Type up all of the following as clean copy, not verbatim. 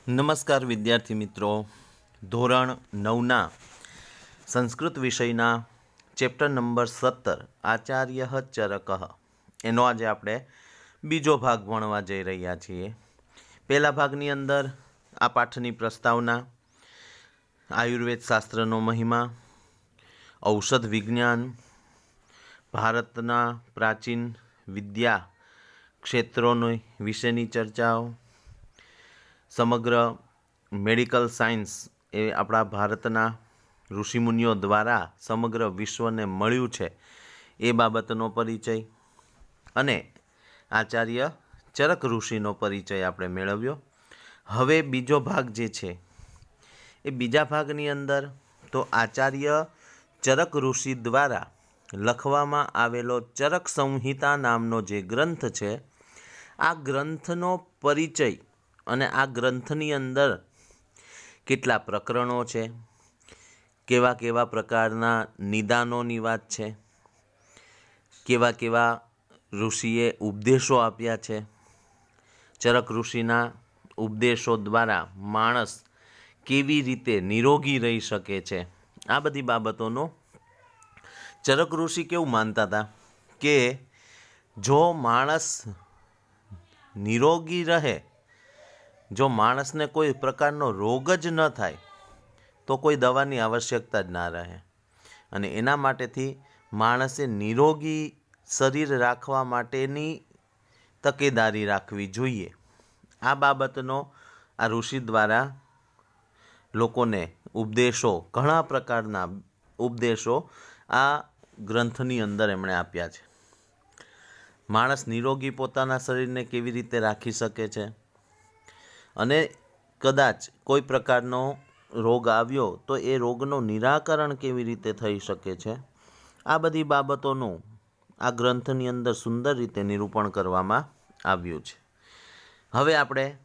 નમસ્કાર વિદ્યાર્થી મિત્રો. ધોરણ 9ના સંસ્કૃત વિષયના ચેપ્ટર નંબર 17 આચાર્ય ચરક એનો આજે આપણે બીજો ભાગ ભણવા જઈ રહ્યા છીએ. પહેલા ભાગની અંદર આ પાઠની પ્રસ્તાવના, આયુર્વેદ શાસ્ત્રનો મહિમા, ઔષધ વિજ્ઞાન, ભારતના પ્રાચીન વિદ્યા ક્ષેત્રોની વિશેની ચર્ચાઓ, સમગ્ર મેડિકલ સાયન્સ એ આપણા ભારતના ઋષિમુનિઓ દ્વારા સમગ્ર વિશ્વને મળ્યું છે એ બાબતનો પરિચય અને આચાર્ય ચરક ઋષિનો પરિચય આપણે મેળવ્યો. હવે બીજો ભાગ જે છે એ બીજા ભાગની અંદર તો આચાર્ય ચરક ઋષિ દ્વારા લખવામાં આવેલો ચરક સંહિતા નામનો જે ગ્રંથ છે, આ ગ્રંથનો પરિચય અને આ ગ્રંથની અંદર કેટલા પ્રકરણો છે, કેવા કેવા પ્રકારના નિદાનોની વાત છે, કેવા કેવા ઋષિએ ઉપદેશો આપ્યા છે, ચરક ઋષિના ઉપદેશો દ્વારા માણસ કેવી રીતે નિરોગી રહી શકે છે, આ બધી બાબતોનો ચરક ઋષિ કેવું માનતા હતા કે જો માણસ નિરોગી રહે, જો માણસને કોઈ પ્રકારનો રોગ જ ન થાય તો કોઈ દવાની આવશ્યકતા જ ના રહે. અને એના માટેથી માણસે નિરોગી શરીર રાખવા માટેની તકેદારી રાખવી જોઈએ. આ બાબતનો આ ઋષિ દ્વારા લોકોને ઉપદેશો, ઘણા પ્રકારના ઉપદેશો આ ગ્રંથની અંદર એમણે આપ્યા છે. માણસ નિરોગી પોતાના શરીરને કેવી રીતે રાખી શકે છે અને કદાચ કોઈ પ્રકારનો રોગ આવ્યો તો એ રોગનું નિરાકરણ કેવી રીતે થઈ શકે છે, આ બધી બાબતોનું આ ગ્રંથની અંદર સુંદર રીતે નિરૂપણ કરવામાં આવ્યું છે. હવે આપણે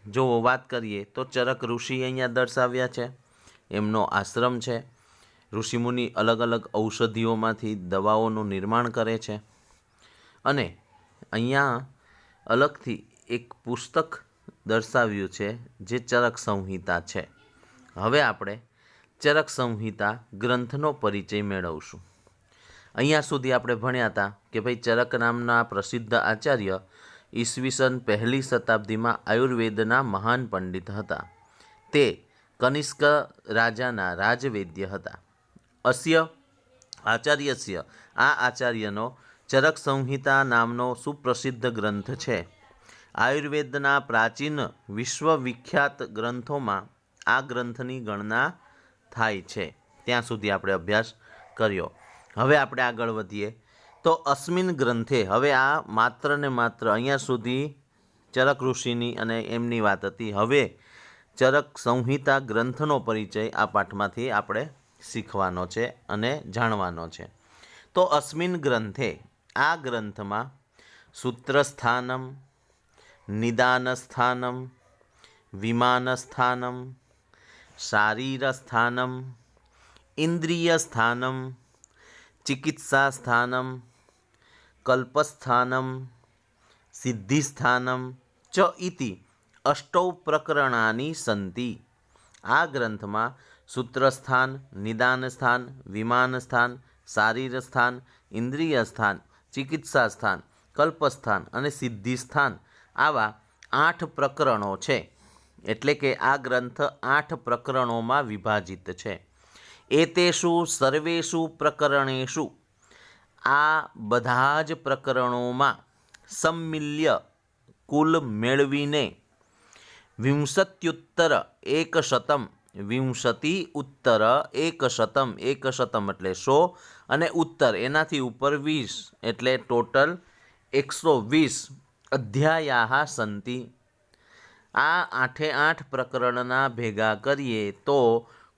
જો વાત કરીએ તો ચરક ઋષિ અહીંયા દર્શાવ્યા છે. એમનો આશ્રમ છે. ઋષિમુનિ અલગ અલગ ઔષધિઓમાંથી દવાઓનું નિર્માણ કરે છે અને અહીંયા અલગથી એક પુસ્તક દર્શાવ્યું છે જે ચરક સંહિતા છે. હવે આપણે ચરક સંહિતા ગ્રંથનો પરિચય મેળવશું. અહીંયા સુધી આપણે ભણ્યા હતા કે ભાઈ ચરક નામના પ્રસિદ્ધ આચાર્ય ઈસવીસન 1લી શતાબ્દીમાં આયુર્વેદના મહાન પંડિત હતા. તે કનિષ્ક રાજાના રાજવૈદ્ય હતા. અસ્ય આચાર્યસ્ય, આ આચાર્યનો ચરક સંહિતા નામનો સુપ્રસિદ્ધ ગ્રંથ છે. આયુર્વેદના પ્રાચીન વિશ્વવિખ્યાત ગ્રંથોમાં આ ગ્રંથની ગણના થાય છે. ત્યાં સુધી આપણે અભ્યાસ કર્યો. હવે આપણે આગળ વધીએ તો અસ્મિન ગ્રંથે, હવે આ માત્ર ને માત્ર અહીંયા સુધી ચરક ઋષિની અને એમની વાત હતી. હવે ચરક સંહિતા ગ્રંથનો પરિચય આ પાઠમાંથી આપણે શીખવાનો છે અને જાણવાનો છે. તો અસ્મિન ગ્રંથે, આ ગ્રંથમાં સૂત્રસ્થાનમ, નિદાનસ્થાનમ, વિમાનસ્થાનમ, શારીરસ્થાનમ, ઇન્દ્રિયસ્થાનમ, ચિકિત્સાસ્થાનમ, કલ્પસ્થાનમ, સિદ્ધિસ્થાનમ ચ ઇતિ અષ્ટૌ પ્રકરણાની સંતિ. આ ગ્રંથમાં સૂત્રસ્થાન, નિદાનસ્થાન, વિમાનસ્થાન, શારીરસ્થાન, ઇન્દ્રિયસ્થાન, ચિકિત્સાસ્થાન, કલ્પસ્થાન અને સિદ્ધિસ્થાન આવા 8 પ્રકરણો છે. એટલે કે આ ગ્રંથ 8 પ્રકરણોમાં વિભાજિત છે. એતેષુ સર્વેષુ પ્રકરણેષુ, આ બધા જ પ્રકરણોમાં સંમિલ્ય કુલ મેળવીને 20 ઉત્તર 100, 100 એટલે 100 અને ઉત્તર એનાથી ઉપર 20 એટલે ટોટલ 120 અધ્યાયા સંતિ. આ 8 પ્રકરણના ભેગા કરીએ તો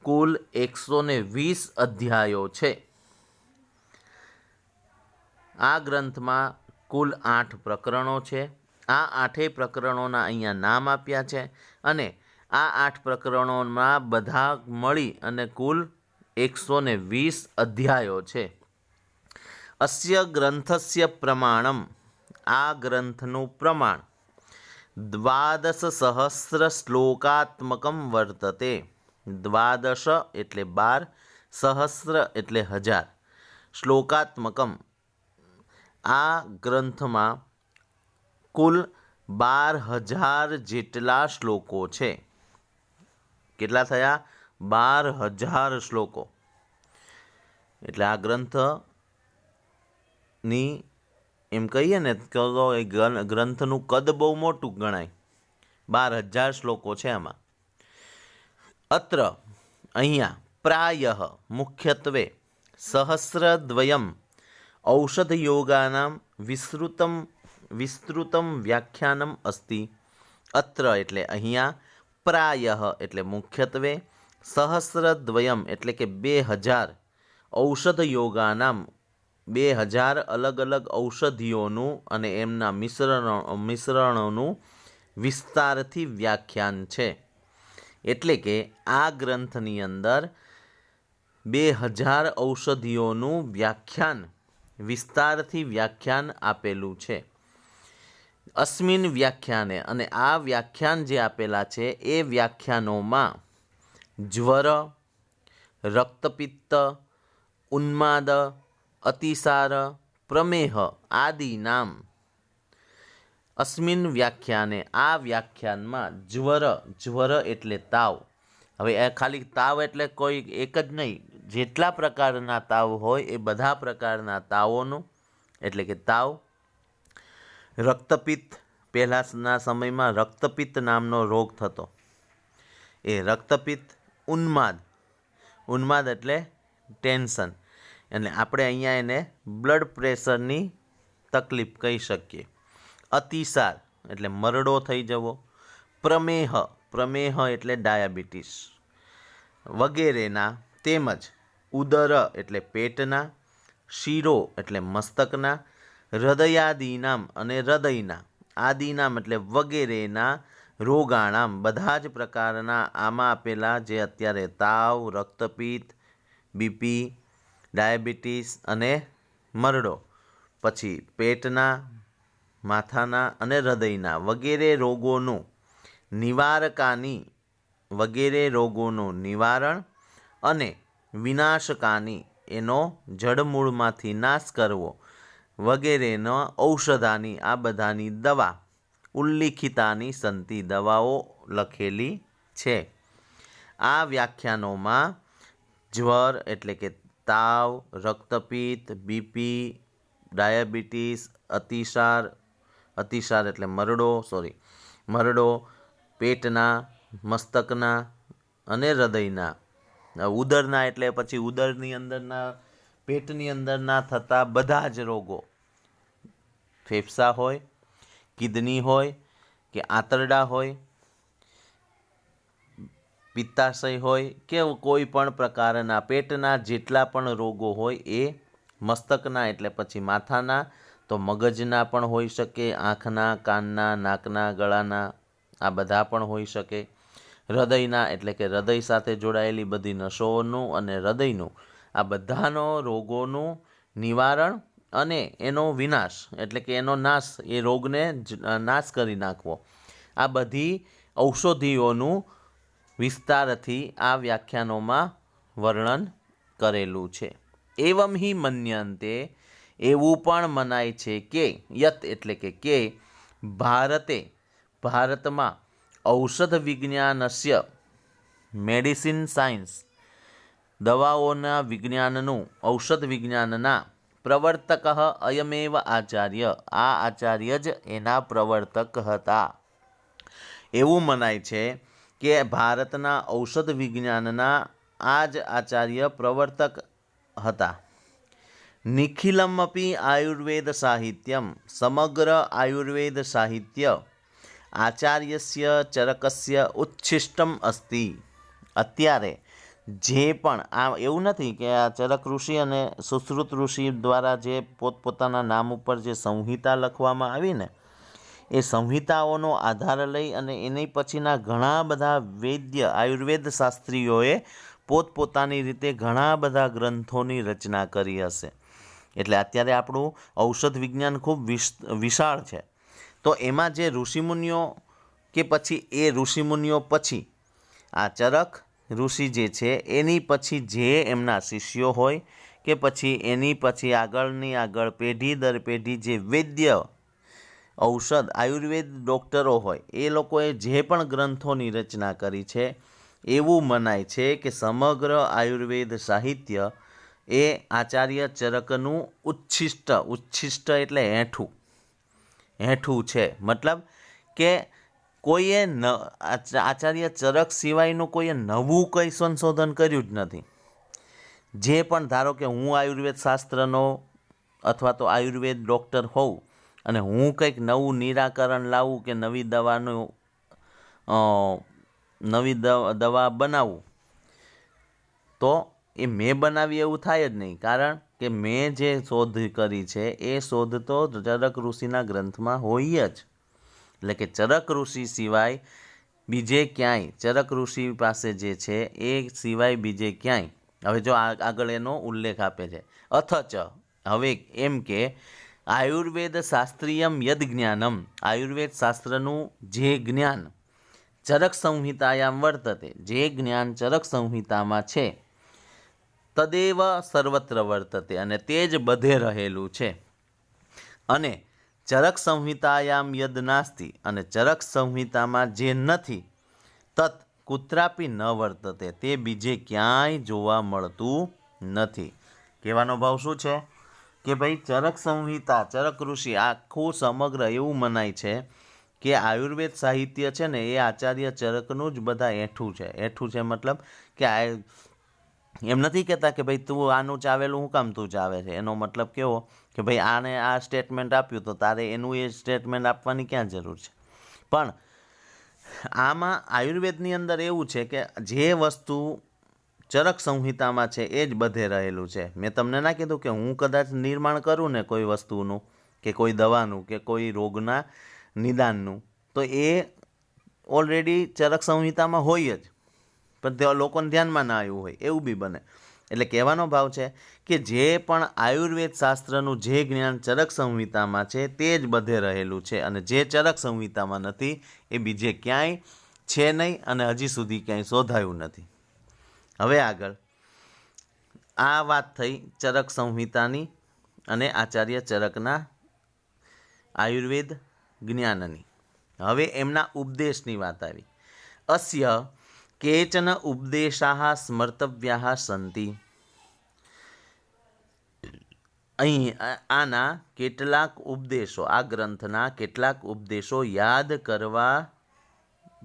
કુલ 120 અધ્યાયો છે. આ ગ્રંથમાં કુલ 8 પ્રકરણો છે. આ 8 પ્રકરણોના અહીંયા નામ આપ્યા છે અને આ 8 પ્રકરણોમાં બધા મળી અને કુલ 120 અધ્યાયો છે. અસ્ય ગ્રંથસ્ય પ્રમાણમ, આ ગ્રંથનું પ્રમાણ દ્વાદશસહસ્રશ્લોકાત્મકં વર્તતે. દ્વાદશ એટલે 12, સહસ્ર એટલે 1000, શ્લોકાત્મકમ આ ગ્રંથમાં કુલ 12,000 જેટલા શ્લોકો છે. કેટલા થયા? 12,000 શ્લોકો. એટલે આ ગ્રંથની એમ કહીએ ને તો એ ગ્રંથનું કદ બહુ મોટું ગણાય. 12,000 શ્લોકો છે આમાં. અત્ર અહીંયા પ્રાયઃ મુખ્યત્વે સહસ્રદ્વયમ ઔષધયોગાનાં વિસ્તૃતમ વ્યાખ્યાનમ અસ્તિ. અત્ર એટલે અહીંયા, પ્રાયઃ એટલે મુખ્યત્વે, સહસ્રદ્વયમ એટલે કે 2000, ઔષધયોગાનામ 2000 અલગ અલગ ઔષધિઓનું અને એમના મિશ્રણોનું વિસ્તારથી વ્યાખ્યાન છે. એટલે કે આ ગ્રંથની અંદર 2000 ઔષધિઓનું વ્યાખ્યાન, વિસ્તારથી વ્યાખ્યાન આપેલું છે. અસ્મિન વ્યાખ્યાને, અને આ વ્યાખ્યાન જે આપેલા છે એ વ્યાખ્યાનોમાં જ્વર, રક્તપિત્ત, ઉન્માદ, અતિસાર, પ્રમેહ આદિ નામ. અસ્મિન વ્યાખ્યાને, આ વ્યાખ્યાનમાં જ્વર એટલે તાવ. હવે એ ખાલી તાવ એટલે કોઈ એક જ નહીં, જેટલા પ્રકારના તાવ હોય એ બધા પ્રકારના તાવોનું, એટલે કે તાવ. રક્તપિત્ત, પહેલાંના સમયમાં રક્તપિત્ત નામનો રોગ થતો, એ રક્તપિત્ત. ઉન્માદ એટલે ટેન્શન, એટલે આપણે અહીંયા એને બ્લડ પ્રેશરની તકલીફ કહી શકીએ. અતિસાર એટલે મરડો થઈ જવો. પ્રમેહ એટલે ડાયાબિટીસ વગેરેના, તેમજ ઉદર એટલે પેટના, શિરો એટલે મસ્તકના, હૃદયાદિનામ અને હૃદયના, આદિનામ એટલે વગેરેના રોગાણામ બધા જ પ્રકારના આમાં આપેલા જે અત્યારે તાવ, રક્તપિત્ત, બીપી, ડાયાબિટીસ અને મરડો, પછી પેટના, માથાના અને હૃદયના વગેરે રોગોનું નિવારણ અને વિનાશકાની, એનો જડમૂળમાંથી નાશ કરવો વગેરેનો ઔષધાની, આ બધાની દવા ઉલ્લિખિતાની સંતિ, દવાઓ લખેલી છે. આ વ્યાખ્યાનોમાં જ્વર એટલે કે તાવ, રક્તપિત્ત, બીપી, ડાયાબિટીસ, અતિસાર એટલે મરડો, પેટના, મસ્તકના અને હૃદયના, ઉદરના એટલે પછી ઉદરની અંદરના, પેટની અંદરના થતા બધા જ રોગો, ફેફસા હોય, કિડની હોય કે આંતરડા હોય, પિત્તાશય હોય કે કોઈ પણ પ્રકારના પેટના જેટલા પણ રોગો હોય એ, મસ્તકના એટલે પછી માથાના, તો મગજના પણ હોઈ શકે, આંખના, કાનના, નાકના, ગળાના, આ બધા પણ હોઈ શકે. હૃદયના એટલે કે હૃદય સાથે જોડાયેલી બધી નસોનું અને હૃદયનું, આ બધાનો રોગોનું નિવારણ અને એનો વિનાશ એટલે કે એનો નાશ, એ રોગને નાશ કરી નાખવો, આ બધી ઔષધિઓનું વિસ્તારથી આ વ્યાખ્યાનોમાં વર્ણન કરેલું છે. એવમ હિ મન્યન્તે, એવું પણ મનાય છે કે યત એટલે કે ભારતમાં ઔષધ વિજ્ઞાનસ્ય, મેડિસિન સાયન્સ, દવાઓના વિજ્ઞાનનું, ઔષધ વિજ્ઞાનના પ્રવર્તક અયમેવ આચાર્ય, આ આચાર્ય જ એના પ્રવર્તક હતા. એવું મનાય છે કે ભારતના ઔષધ વિજ્ઞાનના આ જ આચાર્ય પ્રવર્તક હતા. નિખિલમપી આયુર્વેદ સાહિત્યમ, સમગ્ર આયુર્વેદ સાહિત્ય આચાર્યસ્ય ચરકસ્ય ઉચ્છિષ્ટમ અસ્તિ. અત્યારે જે પણ આ એવું નથી કે આ ચરક ઋષિ અને સુશ્રુત ઋષિ દ્વારા જે પોતપોતાના નામ ઉપર જે સંહિતા લખવામાં આવી ને, એ સંહિતાઓનો આધાર લઈ અને એની પછીના ઘણા બધા આયુર્વેદ શાસ્ત્રીઓએ પોતપોતાની રીતે ઘણા બધા ગ્રંથોની રચના કરી હશે. એટલે અત્યારે આપણું ઔષધ વિજ્ઞાન ખૂબ વિશાળ છે. તો એમાં જે ઋષિમુનિઓ કે પછી એ ઋષિમુનિઓ પછી આ ચરક ઋષિ જે છે એની પછી જે એમના શિષ્યો હોય કે પછી એની પછી આગળ પેઢી દર પેઢી જે વૈદ્ય ઔષધ આયુર્વેદ ડૉક્ટરો હોય એ લોકોએ જે પણ ગ્રંથોની રચના કરી છે એવું મનાય છે કે સમગ્ર આયુર્વેદ સાહિત્ય એ આચાર્ય ચરકનું ઉચ્છિષ્ટ એટલે હેઠું છે. મતલબ કે કોઈએ આચાર્ય ચરક સિવાયનું કોઈએ નવું કંઈ સંશોધન કર્યું જ નથી. જે પણ ધારો કે હું આયુર્વેદ શાસ્ત્રનો અથવા તો આયુર્વેદ ડૉક્ટર હોઉં અને હું કંઈક નવું નિરાકરણ લાવું કે નવી દવા બનાવું તો એ મેં બનાવી એવું થાય જ નહીં, કારણ કે મેં જે શોધ કરી છે એ શોધ તો ચરક ઋષિના ગ્રંથમાં હોય જ. એટલે કે ચરક ઋષિ સિવાય બીજે ક્યાંય ચરક ઋષિ પાસે જે છે એ સિવાય બીજે ક્યાંય, હવે જો આગળ એનો ઉલ્લેખ આપે છે, અથચ હવે એમ કે આયુર્વેદ શાસ્ત્રીયમ યદ જ્ઞાનમ, આયુર્વેદ શાસ્ત્રનું જે જ્ઞાન ચરક સંહિતાયામ વર્તતે, જે જ્ઞાન ચરક સંહિતામાં છે, તદેવ સર્વત્ર વર્તતે, અને તે જ બધે રહેલું છે. અને ચરક સંહિતાયામ યદ નાસ્તિ, અને ચરક સંહિતામાં જે નથી, તત કુત્રાપી ન વર્તતે, તે બીજે ક્યાંય જોવા મળતું નથી. કહેવાનો ભાવ શું છે કે ભાઈ ચરક સંહિતા ચરક ઋષિ આખું સમગ્ર એવું મનાય છે કે આયુર્વેદ સાહિત્ય છે ને એ આચાર્ય ચરકનું જ બધા હેઠું છે. મતલબ કે એમ નથી કહેતા કે ભાઈ તું આનું ચાવેલું હું કામ તું ચાવે છે, એનો મતલબ કેવો કે ભાઈ આને આ સ્ટેટમેન્ટ આપ્યું તો તારે એનું એ સ્ટેટમેન્ટ આપવાની ક્યાં જરૂર છે. પણ આમાં આયુર્વેદની અંદર એવું છે કે જે વસ્તુ ચરક સંહિતામાં છે એ જ બધે રહેલું છે. મેં તમને ના કીધું કે હું કદાચ નિર્માણ કરું ને કોઈ વસ્તુનું કે કોઈ દવાનું કે કોઈ રોગના નિદાનનું, તો એ ઓલરેડી ચરક સંહિતામાં હોય જ, પણ તે લોકોને ધ્યાનમાં ના આવ્યું હોય એવું બી બને. એટલે કહેવાનો ભાવ છે કે જે પણ આયુર્વેદ શાસ્ત્રનું જે જ્ઞાન ચરક સંહિતામાં છે તે જ બધે રહેલું છે, અને જે ચરક સંહિતામાં નથી એ બીજે ક્યાંય છે નહીં અને હજી સુધી ક્યાંય શોધાયું નથી. હવે આગળ આ વાત થઈ ચરક સંહિતાની અને આચાર્ય ચરકના આયુર્વેદ જ્ઞાનની. હવે એમના ઉપદેશની વાત આવી. અસ્ય કેચન ઉપદેશાः સ્મર્તવ્યાः સન્તિ. અહીં આના કેટલાક ઉપદેશો, આ ગ્રંથના કેટલાક ઉપદેશો યાદ કરવા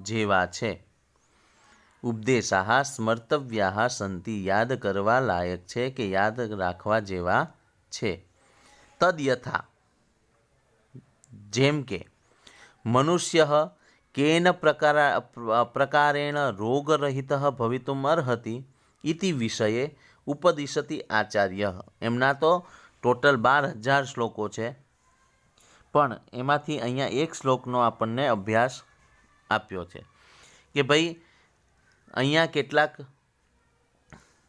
જેવા છે. ઉપદેશાः સ્મર્તવ્યાः સન્તિ, યાદ કરવા લાયક છે કે યાદ રાખવા જેવા છે. તદ્યથા, જેમ કે મનુષ્ય કેન પ્રકારેણ રોગરહિતઃ ભવિતુમ અર્હતિ ઇતિ વિષયે ઉપદિશતિ આચાર્ય. એમના તો ટોટલ 12,000 શ્લોકો છે, પણ એમાંથી અહીંયા એક શ્લોકનો આપણને અભ્યાસ આપ્યો છે કે ભાઈ અહીંયા કેટલાક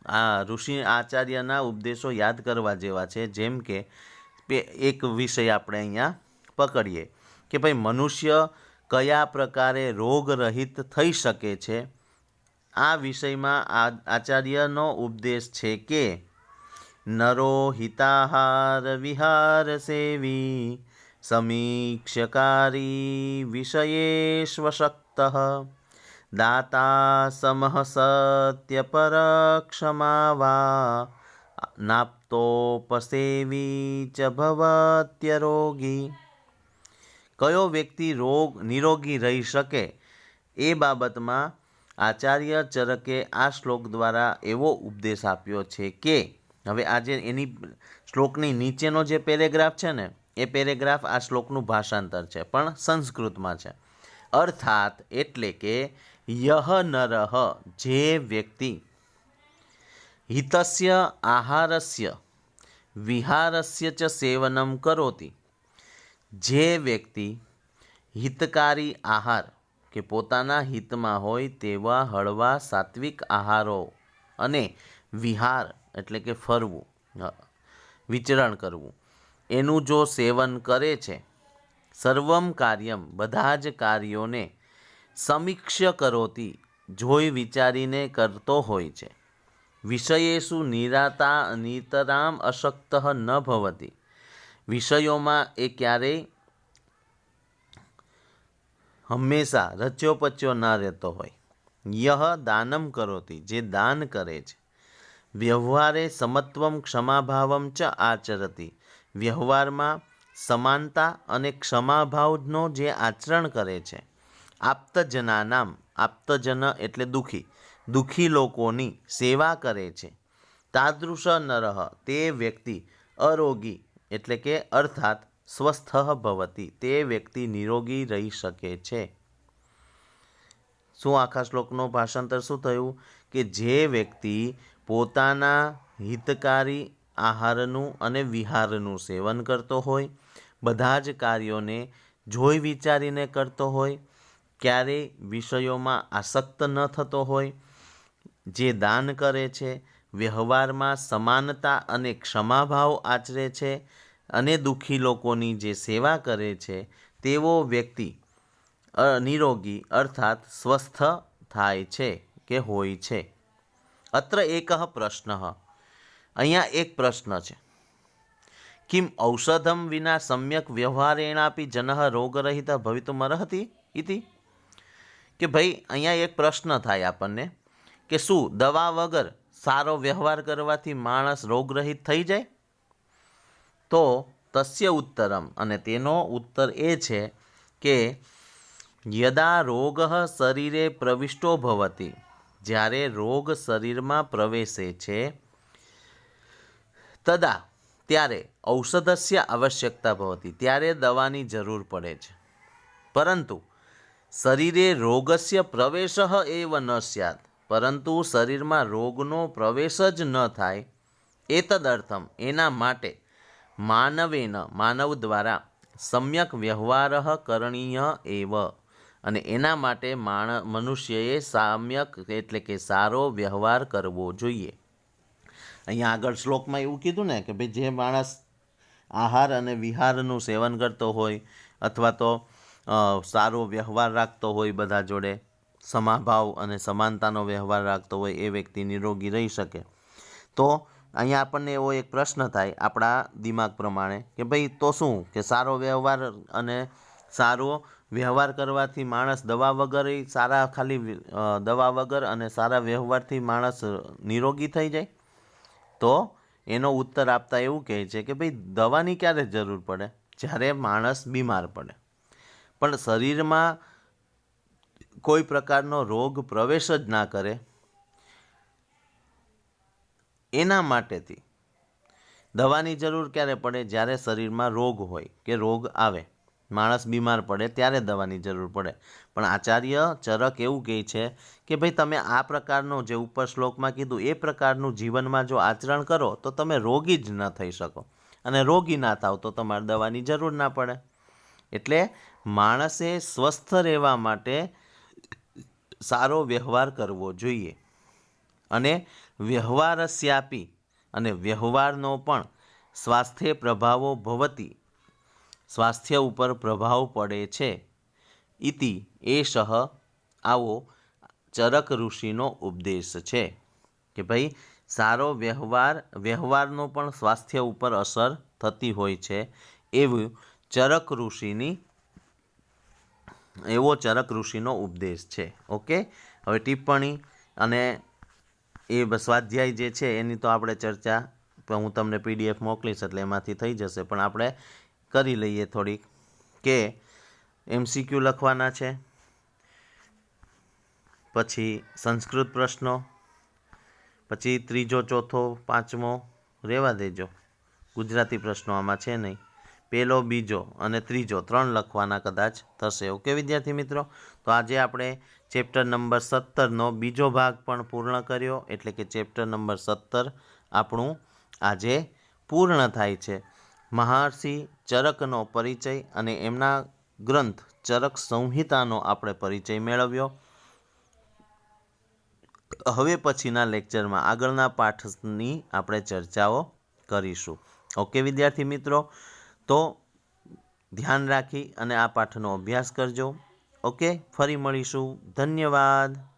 આ ઋષિ આચાર્યના ઉપદેશો યાદ કરવા જેવા છે. જેમ કે એક વિષય આપણે અહીંયા પકડીએ કે ભાઈ મનુષ્ય કયા પ્રકારે રોગરહિત થઈ શકે છે. આ વિષયમાં આચાર્યનો ઉપદેશ છે કે નરો હિતાહાર વિહાર સેવી સમીક્ષકારી વિષયેષ્વશક્ત દાતા સમઃ સત્યપરક્ષમા વા નાપ્તોપસેવી ચ ભવત્યરોગી. કયો વ્યક્તિ નિરોગી રહી શકે એ બાબતમાં આચાર્ય ચરકે આ શ્લોક દ્વારા એવો ઉપદેશ આપ્યો છે કે હવે આજે એની શ્લોકની નીચેનો જે પેરેગ્રાફ છે ને એ પેરેગ્રાફ આ શ્લોકનું ભાષાંતર છે, પણ સંસ્કૃતમાં છે. અર્થાત એટલે કે યહ નરઃ, જે વ્યક્તિ હિતસ્ય આહારસ્ય વિહારસ્ય ચ સેવનમ કરોતિ, જે વ્યક્તિ હિતકારી આહાર કે પોતાના હિતમાં હોય તેવા હળવા સાત્વિક આહારો અને વિહાર એટલે કે ફરવું, વિચરણ કરવું, એનું જો સેવન કરે છે, સર્વમ કાર્યમ બધા જ કાર્યોને સમીક્ષ્ય કરોતિ જોઈ વિચારીને કરતો હોય છે. વિષયેષુ નિતરામ અશક્ત ન ભવતી વિષયોમાં એ ક્યારેય હંમેશા રચ્યો પચ્યો ના રહેતો હોય. યહ દાનમ કરોતિ જે દાન કરે છે. વ્યવહારે સમત્વમ ક્ષમાભાવમ ચ આચરતી વ્યવહારમાં સમાનતા અને ક્ષમાભાવનો જે આચરણ કરે છે. આપ્તજનાનામ આપ્તજન એટલે દુઃખી લોકોની સેવા કરે છે. તાદૃશ નરઃ તે વ્યક્તિ અરોગી એટલે કે અર્થાત સ્વસ્થ ભવતી તે વ્યક્તિ નિરોગી રહી શકે છે. શું આખા શ્લોકનું ભાષાંતર શું થયું કે જે વ્યક્તિ પોતાના હિતકારી આહારનું અને વિહારનું સેવન કરતો હોય, બધા જ કાર્યોને જોઈ વિચારીને કરતો હોય, ક્યારેય વિષયોમાં આસક્ત ન થતો હોય, જે દાન કરે છે, વ્યવહારમાં સમાનતા અને ક્ષમાભાવ આચરે છે અને દુઃખી લોકોની જે સેવા કરે છે તેવો વ્યક્તિ નિરોગી અર્થાત સ્વસ્થ થાય છે કે હોય છે. અત્ર એક પ્રશ્ન અહીંયા એક પ્રશ્ન છે. કિમ ઔષધમ વિના સમ્યક વ્યવહારેણાપી જનઃ રોગરહિત ભવિતુમર્હતિ ઇતિ કે ભાઈ અહીંયા એક પ્રશ્ન થાય આપણને કે શું દવા વગર સારો વ્યવહાર કરવાથી માણસ રોગરહિત થઈ જાય? તો તસ્ય ઉત્તરમ અને તેનો ઉત્તર એ છે કે યદા રોગ શરીરે પ્રવિષ્ટો ભવતી જ્યારે રોગ શરીરમાં પ્રવેશે છે તદા ત્યારે ઔષધસ્ય આવશ્યકતા ભવતી ત્યારે દવાની જરૂર પડે છે. પરંતુ શરીરે રોગસ્ય પ્રવેશ એવ ન સ્યાત પરંતુ શરીરમાં રોગનો પ્રવેશ જ ન થાય એતદર્થમ એના માટે માનવ દ્વારા સમ્યક વ્યવહાર કરણીય એવ અને એના માટે મનુષ્યએ સામ્યક એટલે કે સારો વ્યવહાર કરવો જોઈએ. અહીંયા આગળ શ્લોકમાં એવું કીધું ને કે ભાઈ જે માણસ આહાર અને વિહારનું સેવન કરતો હોય અથવા તો સારો વ્યવહાર રાખતો હોય, બધા જોડે સમાભાવ અને સમાનતાનો વ્યવહાર રાખતો હોય એ વ્યક્તિ નિરોગી રહી શકે. તો અહીંયા આપણને એવો એક પ્રશ્ન થાય આપણા દિમાગ પ્રમાણે કે ભાઈ તો શું કે સારો વ્યવહાર અને સારો વ્યવહાર કરવાથી માણસ દવા વગર દવા વગર અને સારા વ્યવહારથી માણસ નિરોગી થઈ જાય? તો એનો ઉત્તર આપતા એવું કહે છે કે ભાઈ દવાની ક્યારે જરૂર પડે? જ્યારે માણસ બીમાર પડે. પણ શરીરમાં કોઈ પ્રકારનો રોગ પ્રવેશ જ ના કરે એના માટેથી દવાની જરૂર ક્યારે પડે? જ્યારે શરીરમાં રોગ હોય કે રોગ આવે, માણસ બીમાર પડે ત્યારે દવાની જરૂર પડે. પણ આચાર્ય ચરક એવું કહે છે કે ભાઈ તમે આ પ્રકારનું જે ઉપર શ્લોકમાં કીધું એ પ્રકારનું જીવનમાં જો આચરણ કરો તો તમે રોગી જ ન થઈ શકો અને રોગી ના થાવ તો તમારે દવાની જરૂર ના પડે. એટલે માણસે સ્વસ્થ રહેવા માટે સારો વ્યવહાર કરવો જોઈએ અને વ્યવહારસ્યાપી અને વ્યવહારનો પણ સ્વાસ્થ્ય પ્રભાવો ભવતી સ્વાસ્થ્ય ઉપર પ્રભાવ પડે છે. ઇતિ એષઃ આવો ચરક ઋષિનો ઉપદેશ છે કે ભાઈ સારો વ્યવહારનો પણ સ્વાસ્થ્ય ઉપર અસર થતી હોય છે એવો ચરક ઋષિનો ઉપદેશ છે. ઓકે, હવે ટિપ્પણી અને એ સ્વાધ્યાય જે છે એની તો આપણે ચર્ચા હું તમને PDF મોકલીશ એટલે એમાંથી થઈ જશે. પણ આપણે કરી લઈએ થોડીક કે MCQ લખવાના છે, પછી સંસ્કૃત પ્રશ્નો, પછી ત્રીજો, ચોથો, પાંચમો રહેવા દેજો, ગુજરાતી પ્રશ્નો આમાં છે નહીં, પહેલો, બીજો અને ત્રીજો 3 લખવાના કદાચ થશે. ઓકે વિદ્યાર્થી મિત્રો, તો આજે આપણે ચેપ્ટર નંબર 17નો બીજો ભાગ પણ પૂર્ણ કર્યો એટલે કે ચેપ્ટર નંબર 17 આપણું આજે પૂર્ણ થાય છે. મહર્ષિ ચરકનો પરિચય અને એમના ગ્રંથ ચરક સંહિતાનો આપણે પરિચય મેળવ્યો. હવે પછીના લેક્ચરમાં આગળના પાઠની આપણે ચર્ચાઓ કરીશું. ઓકે વિદ્યાર્થી મિત્રો, તો ધ્યાન રાખી અને આ પાઠનો અભ્યાસ કરજો. ઓકે, ફરી મળીશું. ધન્યવાદ.